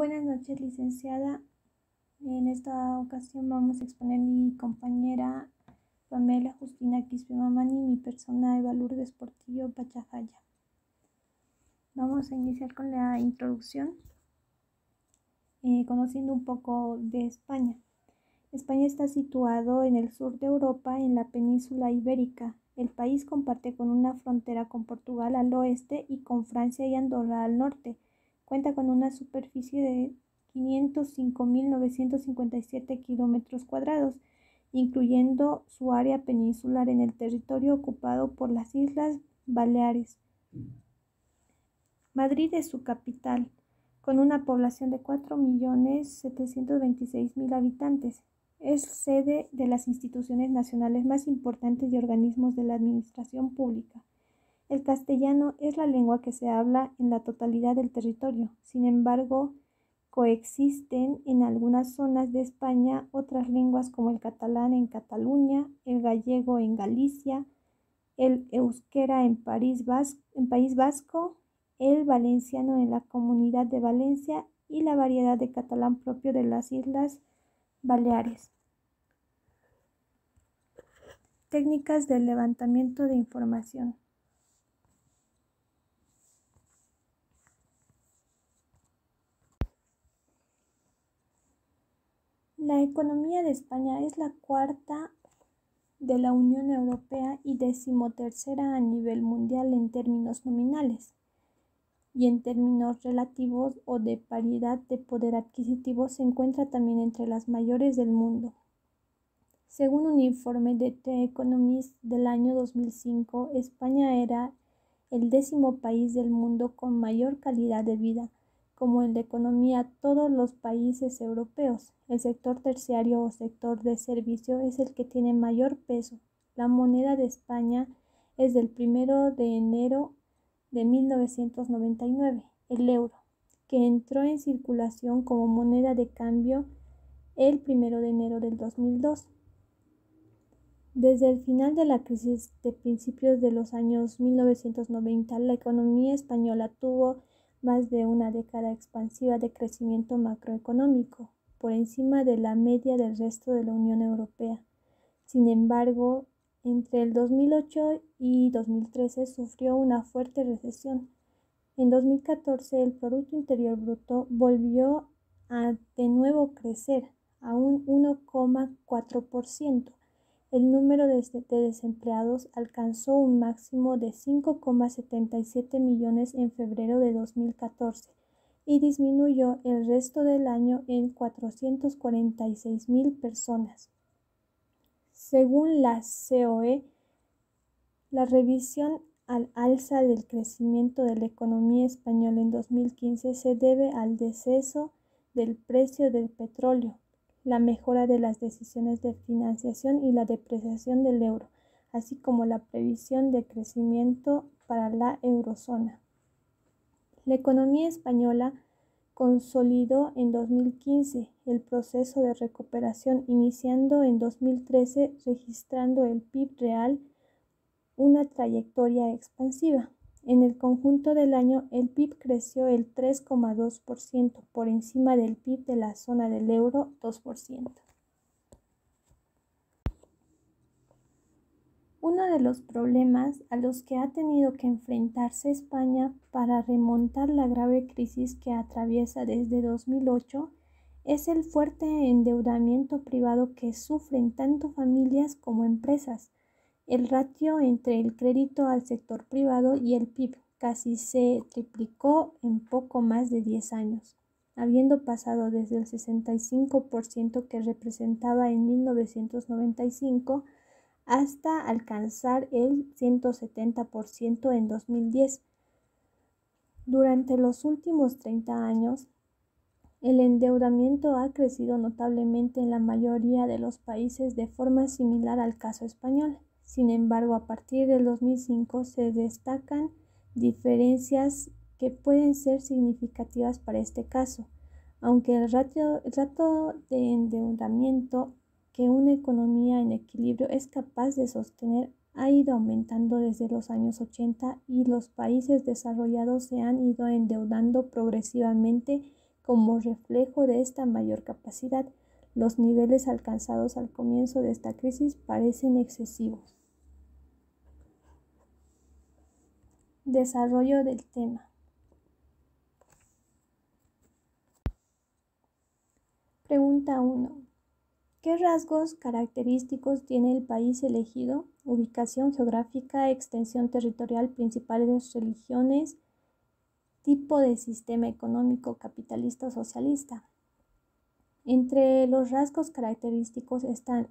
Buenas noches, licenciada. En esta ocasión vamos a exponer mi compañera Pamela Justina Quispe Mamani y mi persona Eva Lourdes Portillo Pachajaya. Vamos a iniciar con la introducción, conociendo un poco de España. España está situado en el sur de Europa, en la península ibérica. El país comparte con una frontera con Portugal al oeste y con Francia y Andorra al norte. Cuenta con una superficie de 505.957 kilómetros cuadrados, incluyendo su área peninsular en el territorio ocupado por las Islas Baleares. Madrid es su capital, con una población de 4.726.000 habitantes. Es sede de las instituciones nacionales más importantes y organismos de la administración pública. El castellano es la lengua que se habla en la totalidad del territorio. Sin embargo, coexisten en algunas zonas de España otras lenguas como el catalán en Cataluña, el gallego en Galicia, el euskera en País Vasco, el valenciano en la Comunidad de Valencia y la variedad de catalán propio de las Islas Baleares. Técnicas de levantamiento de información. La economía de España es la cuarta de la Unión Europea y 13ª a nivel mundial en términos nominales, y en términos relativos o de paridad de poder adquisitivo se encuentra también entre las mayores del mundo. Según un informe de The Economist del año 2005, España era el 10º país del mundo con mayor calidad de vida. Como en la economía todos los países europeos, el sector terciario o sector de servicio es el que tiene mayor peso. La moneda de España es del 1 de enero de 1999, el euro, que entró en circulación como moneda de cambio el 1 de enero del 2002. Desde el final de la crisis de principios de los años 1990, la economía española tuvo más de una década expansiva de crecimiento macroeconómico, por encima de la media del resto de la Unión Europea. Sin embargo, entre el 2008 y 2013 sufrió una fuerte recesión. En 2014 el Producto Interior Bruto volvió a de nuevo crecer a un 1,4%. El número de desempleados alcanzó un máximo de 5,77 millones en febrero de 2014 y disminuyó el resto del año en 446.000 personas. Según la COE, la revisión al alza del crecimiento de la economía española en 2015 se debe al descenso del precio del petróleo, la mejora de las decisiones de financiación y la depreciación del euro, así como la previsión de crecimiento para la eurozona. La economía española consolidó en 2015 el proceso de recuperación, iniciando en 2013, registrando el PIB real una trayectoria expansiva. En el conjunto del año, el PIB creció el 3,2%, por encima del PIB de la zona del euro, 2%. Uno de los problemas a los que ha tenido que enfrentarse España para remontar la grave crisis que atraviesa desde 2008 es el fuerte endeudamiento privado que sufren tanto familias como empresas. El ratio entre el crédito al sector privado y el PIB casi se triplicó en poco más de 10 años, habiendo pasado desde el 65% que representaba en 1995 hasta alcanzar el 170% en 2010. Durante los últimos 30 años, el endeudamiento ha crecido notablemente en la mayoría de los países de forma similar al caso español. Sin embargo, a partir del 2005 se destacan diferencias que pueden ser significativas para este caso, aunque el ratio de endeudamiento que una economía en equilibrio es capaz de sostener ha ido aumentando desde los años 80 y los países desarrollados se han ido endeudando progresivamente Como reflejo de esta mayor capacidad, los niveles alcanzados al comienzo de esta crisis parecen excesivos. Desarrollo del tema. Pregunta 1. ¿Qué rasgos característicos tiene el país elegido? Ubicación geográfica, extensión territorial, principales religiones, tipo de sistema económico capitalista o socialista. Entre los rasgos característicos están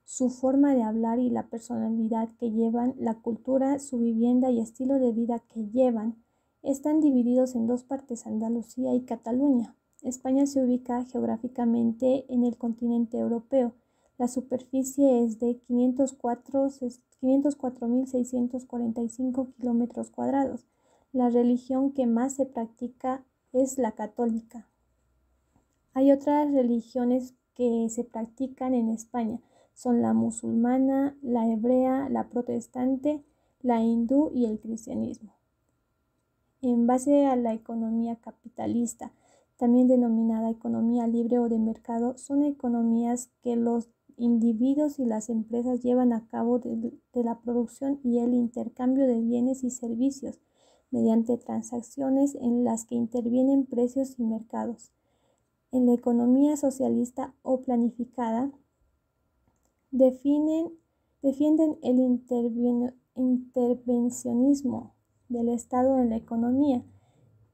su forma de hablar y la personalidad que llevan, la cultura, su vivienda y estilo de vida que llevan. Están divididos en dos partes, Andalucía y Cataluña. España se ubica geográficamente en el continente europeo. La superficie es de 504.645 kilómetros cuadrados. La religión que más se practica es la católica. Hay otras religiones que se practican en España. Son la musulmana, la hebrea, la protestante, la hindú y el cristianismo. En base a la economía capitalista, también denominada economía libre o de mercado, son economías que los individuos y las empresas llevan a cabo de la producción y el intercambio de bienes y servicios mediante transacciones en las que intervienen precios y mercados. En la economía socialista o planificada, defienden el intervencionismo del Estado en la economía.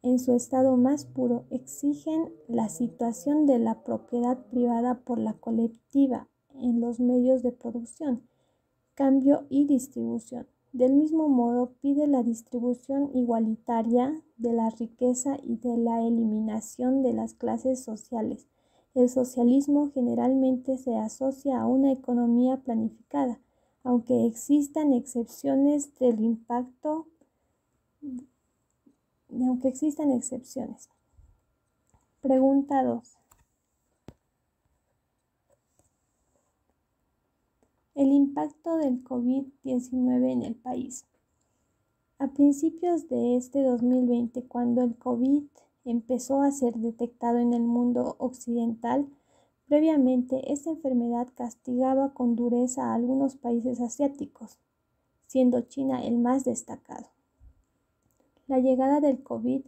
En su estado más puro, exigen la situación de la propiedad privada por la colectiva en los medios de producción, cambio y distribución. Del mismo modo, pide la distribución igualitaria de la riqueza y de la eliminación de las clases sociales. El socialismo generalmente se asocia a una economía planificada, aunque existan excepciones. Pregunta 2. El impacto del COVID-19 en el país. A principios de este 2020, cuando el COVID empezó a ser detectado en el mundo occidental, previamente esta enfermedad castigaba con dureza a algunos países asiáticos, siendo China el más destacado. La llegada del COVID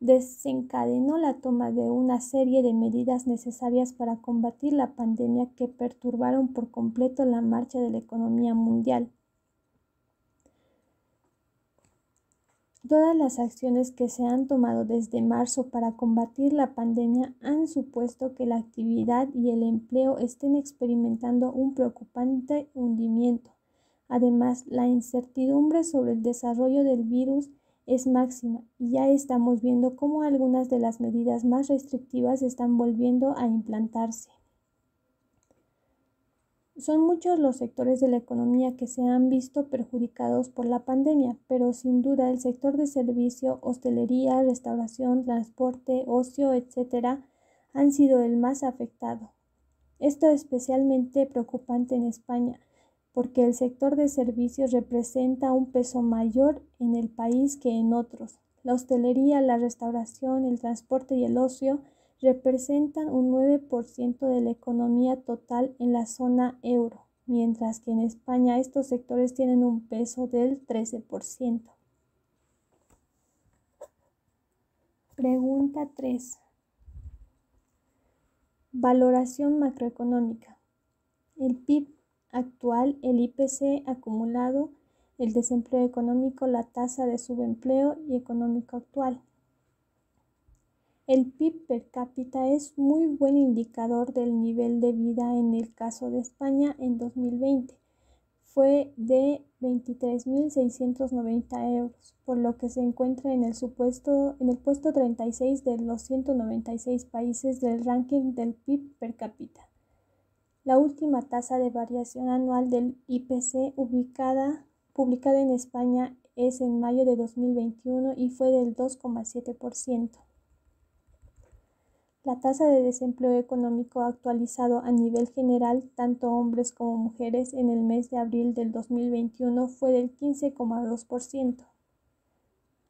desencadenó la toma de una serie de medidas necesarias para combatir la pandemia que perturbaron por completo la marcha de la economía mundial. Todas las acciones que se han tomado desde marzo para combatir la pandemia han supuesto que la actividad y el empleo estén experimentando un preocupante hundimiento. Además, la incertidumbre sobre el desarrollo del virus es máxima y ya estamos viendo cómo algunas de las medidas más restrictivas están volviendo a implantarse. Son muchos los sectores de la economía que se han visto perjudicados por la pandemia, pero sin duda el sector de servicio, hostelería, restauración, transporte, ocio, etc., han sido el más afectado. Esto es especialmente preocupante en España, porque el sector de servicios representa un peso mayor en el país que en otros. La hostelería, la restauración, el transporte y el ocio representan un 9% de la economía total en la zona euro, mientras que en España estos sectores tienen un peso del 13%. Pregunta 3. Valoración macroeconómica. El PIB actual, el IPC acumulado, el desempleo económico, la tasa de subempleo y económico actual. El PIB per cápita es muy buen indicador del nivel de vida en el caso de España en 2020. Fue de 23.690 euros, por lo que se encuentra en el puesto 36 de los 196 países del ranking del PIB per cápita. La última tasa de variación anual del IPC publicada en España es en mayo de 2021 y fue del 2,7%. La tasa de desempleo económico actualizado a nivel general, tanto hombres como mujeres, en el mes de abril del 2021 fue del 15,2%.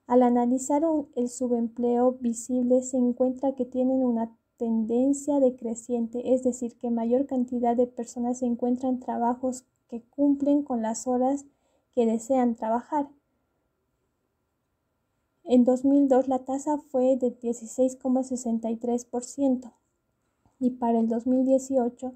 Al analizar el subempleo visible, se encuentra que tienen una tendencia decreciente, es decir, que mayor cantidad de personas encuentran trabajos que cumplen con las horas que desean trabajar. En 2002 la tasa fue de 16,63% y para el 2018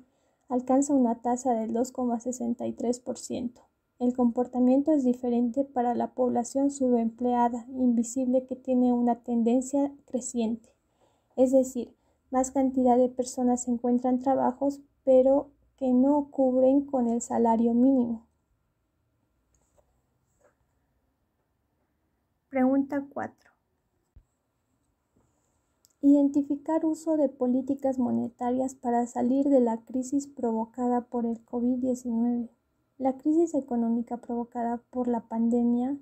alcanza una tasa del 2,63%. El comportamiento es diferente para la población subempleada, invisible, que tiene una tendencia creciente. Es decir, más cantidad de personas encuentran trabajos, pero que no cubren con el salario mínimo. Pregunta 4. Identificar uso de políticas monetarias para salir de la crisis provocada por el COVID-19. La crisis económica provocada por la pandemia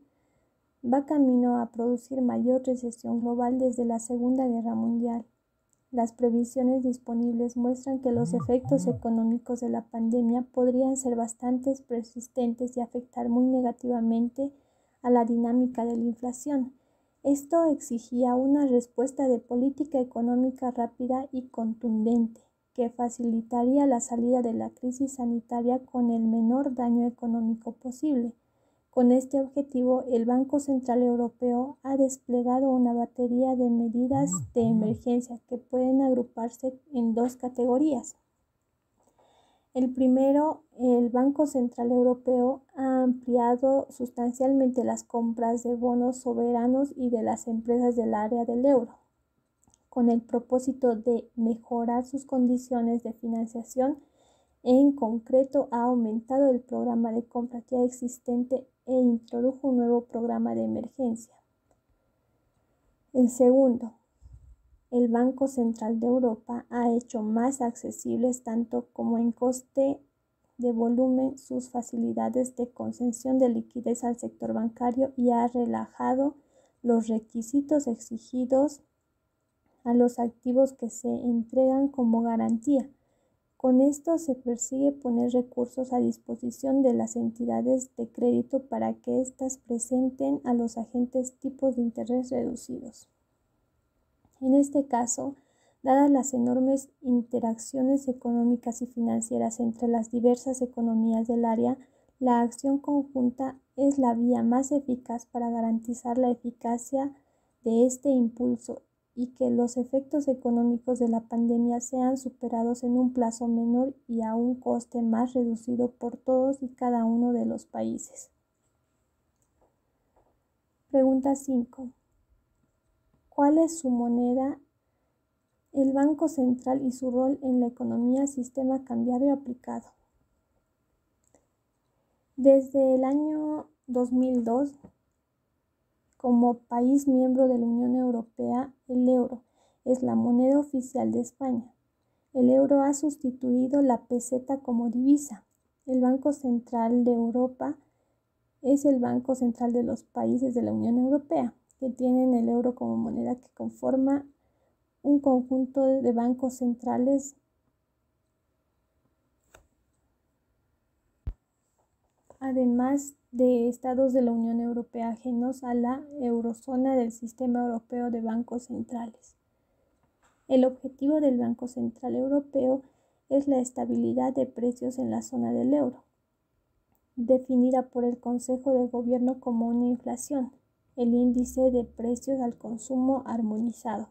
va camino a producir mayor recesión global desde la Segunda Guerra Mundial. Las previsiones disponibles muestran que los efectos económicos de la pandemia podrían ser bastante persistentes y afectar muy negativamente a la dinámica de la inflación. Esto exigía una respuesta de política económica rápida y contundente, que facilitaría la salida de la crisis sanitaria con el menor daño económico posible. Con este objetivo, el Banco Central Europeo ha desplegado una batería de medidas de emergencia que pueden agruparse en dos categorías. El primero, el Banco Central Europeo ha ampliado sustancialmente las compras de bonos soberanos y de las empresas del área del euro, con el propósito de mejorar sus condiciones de financiación. En concreto, ha aumentado el programa de compra ya existente e introdujo un nuevo programa de emergencia. El segundo, el Banco Central de Europa ha hecho más accesibles, tanto como en coste de volumen, sus facilidades de concesión de liquidez al sector bancario y ha relajado los requisitos exigidos a los activos que se entregan como garantía. Con esto se persigue poner recursos a disposición de las entidades de crédito para que éstas presenten a los agentes tipos de interés reducidos. En este caso, dadas las enormes interacciones económicas y financieras entre las diversas economías del área, la acción conjunta es la vía más eficaz para garantizar la eficacia de este impulso y que los efectos económicos de la pandemia sean superados en un plazo menor y a un coste más reducido por todos y cada uno de los países. Pregunta 5. ¿Cuál es su moneda? El Banco Central y su rol en la economía, sistema cambiario aplicado. Desde el año 2002, como país miembro de la Unión Europea, el euro es la moneda oficial de España. El euro ha sustituido la peseta como divisa. El Banco Central de Europa es el Banco Central de los países de la Unión Europea, que tienen el euro como moneda, que conforma un conjunto de bancos centrales además de estados de la Unión Europea ajenos a la eurozona del Sistema Europeo de Bancos Centrales. El objetivo del Banco Central Europeo es la estabilidad de precios en la zona del euro, definida por el Consejo de Gobierno como una inflación, el índice de precios al consumo armonizado,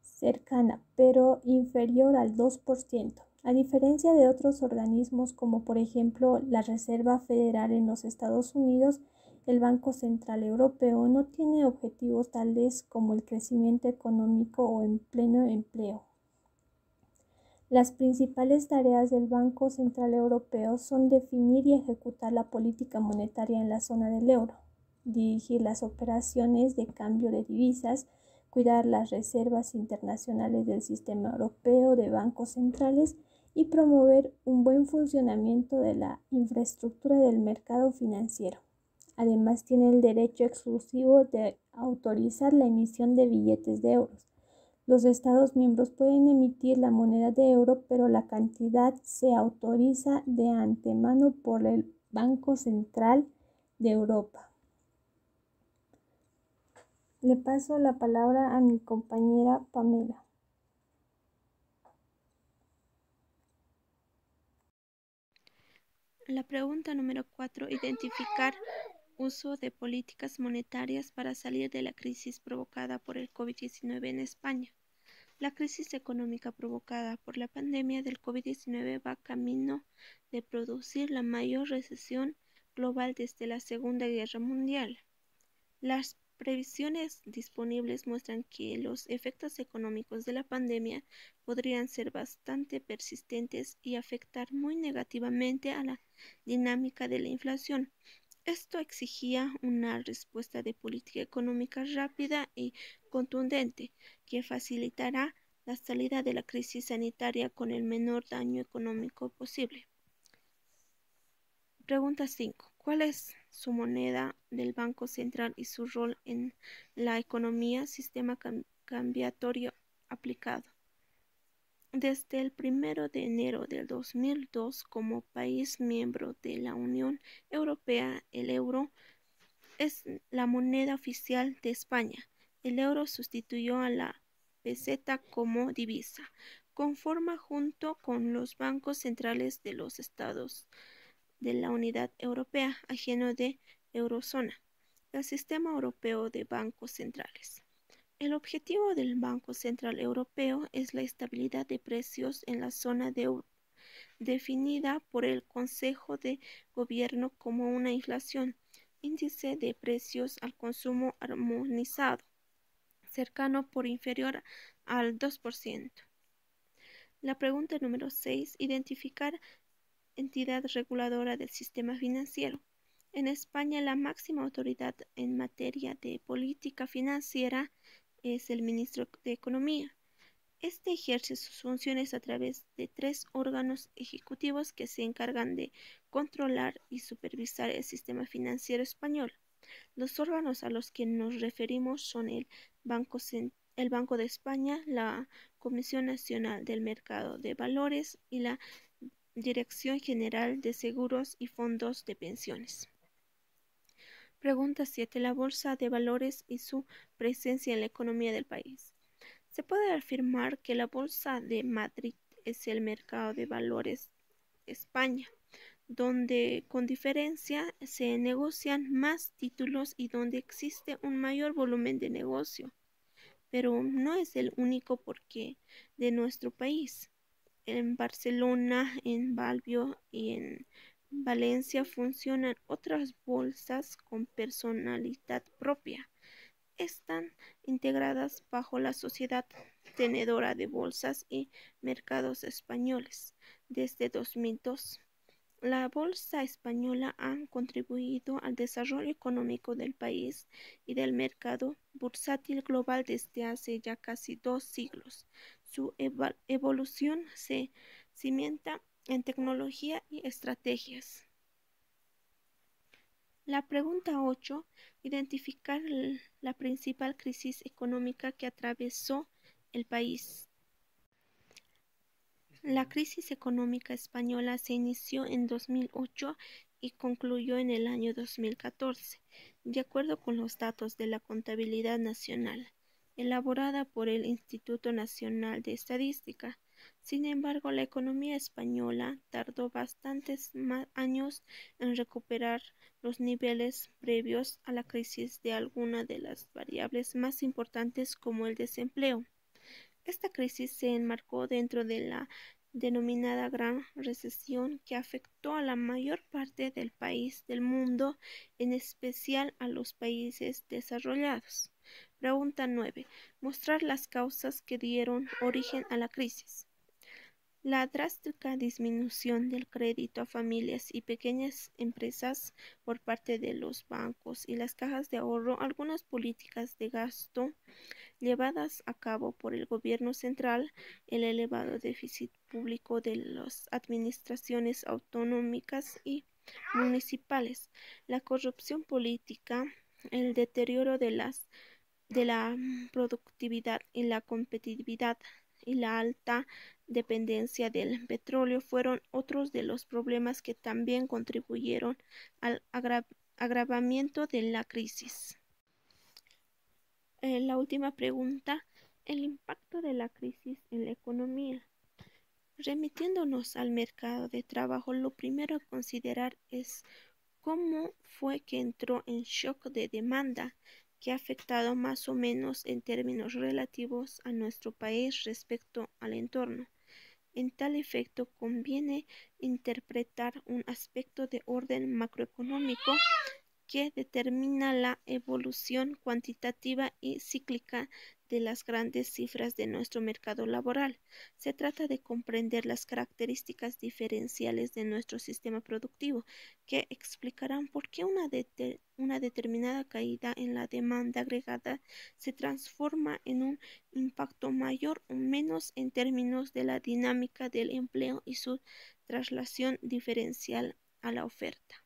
cercana pero inferior al 2%. A diferencia de otros organismos como por ejemplo la Reserva Federal en los Estados Unidos, el Banco Central Europeo no tiene objetivos tales como el crecimiento económico o el pleno empleo. Las principales tareas del Banco Central Europeo son definir y ejecutar la política monetaria en la zona del euro, dirigir las operaciones de cambio de divisas, cuidar las reservas internacionales del sistema europeo de bancos centrales y promover un buen funcionamiento de la infraestructura del mercado financiero. Además, tiene el derecho exclusivo de autorizar la emisión de billetes de euros. Los Estados miembros pueden emitir la moneda de euro, pero la cantidad se autoriza de antemano por el Banco Central de Europa. Le paso la palabra a mi compañera Pamela. La pregunta número 4. Identificar uso de políticas monetarias para salir de la crisis provocada por el COVID-19 en España. La crisis económica provocada por la pandemia del COVID-19 va camino de producir la mayor recesión global desde la Segunda Guerra Mundial. Las previsiones disponibles muestran que los efectos económicos de la pandemia podrían ser bastante persistentes y afectar muy negativamente a la dinámica de la inflación. Esto exigía una respuesta de política económica rápida y contundente que facilitará la salida de la crisis sanitaria con el menor daño económico posible. Pregunta 5. ¿Cuál es su moneda del Banco Central y su rol en la economía, sistema cambiatorio aplicado? Desde el 1 de enero del 2002, como país miembro de la Unión Europea, el euro es la moneda oficial de España. El euro sustituyó a la peseta como divisa, conforma junto con los bancos centrales de los estados de la Unidad Europea, ajeno de Eurozona, el Sistema Europeo de Bancos Centrales. El objetivo del Banco Central Europeo es la estabilidad de precios en la zona de euro, definida por el Consejo de Gobierno como una inflación, índice de precios al consumo armonizado, cercano por inferior al 2%. La pregunta número 6. Identificar entidad reguladora del sistema financiero. En España, la máxima autoridad en materia de política financiera es el ministro de Economía. Este ejerce sus funciones a través de 3 órganos ejecutivos que se encargan de controlar y supervisar el sistema financiero español. Los órganos a los que nos referimos son el Banco de España, la Comisión Nacional del Mercado de Valores y la Dirección General de Seguros y Fondos de Pensiones. Pregunta 7. La Bolsa de Valores y su presencia en la economía del país. Se puede afirmar que la Bolsa de Madrid es el mercado de valores de España, donde con diferencia se negocian más títulos y donde existe un mayor volumen de negocio, pero no es el único porqué de nuestro país. En Barcelona, en Balbio y en Valencia funcionan otras bolsas con personalidad propia. Están integradas bajo la Sociedad Tenedora de Bolsas y Mercados Españoles desde 2002. La bolsa española ha contribuido al desarrollo económico del país y del mercado bursátil global desde hace ya casi 2 siglos. Su evolución se cimienta en tecnología y estrategias. La pregunta 8. Identificar la principal crisis económica que atravesó el país. La crisis económica española se inició en 2008 y concluyó en el año 2014, de acuerdo con los datos de la Contabilidad Nacional, elaborada por el Instituto Nacional de Estadística. Sin embargo, la economía española tardó bastantes años en recuperar los niveles previos a la crisis de alguna de las variables más importantes como el desempleo. Esta crisis se enmarcó dentro de la denominada Gran Recesión que afectó a la mayor parte del país del mundo, en especial a los países desarrollados. Pregunta 9. Mostrar las causas que dieron origen a la crisis. La drástica disminución del crédito a familias y pequeñas empresas por parte de los bancos y las cajas de ahorro, algunas políticas de gasto llevadas a cabo por el gobierno central, el elevado déficit público de las administraciones autonómicas y municipales, la corrupción política, el deterioro de la productividad y la competitividad y la alta dependencia del petróleo fueron otros de los problemas que también contribuyeron al agravamiento de la crisis. La última pregunta, el impacto de la crisis en la economía. Remitiéndonos al mercado de trabajo, lo primero a considerar es cómo fue que entró en shock de demanda, que ha afectado más o menos en términos relativos a nuestro país respecto al entorno. En tal efecto, conviene interpretar un aspecto de orden macroeconómico que determina la evolución cuantitativa y cíclica de las grandes cifras de nuestro mercado laboral. Se trata de comprender las características diferenciales de nuestro sistema productivo, que explicarán por qué una determinada caída en la demanda agregada se transforma en un impacto mayor o menos en términos de la dinámica del empleo y su traslación diferencial a la oferta.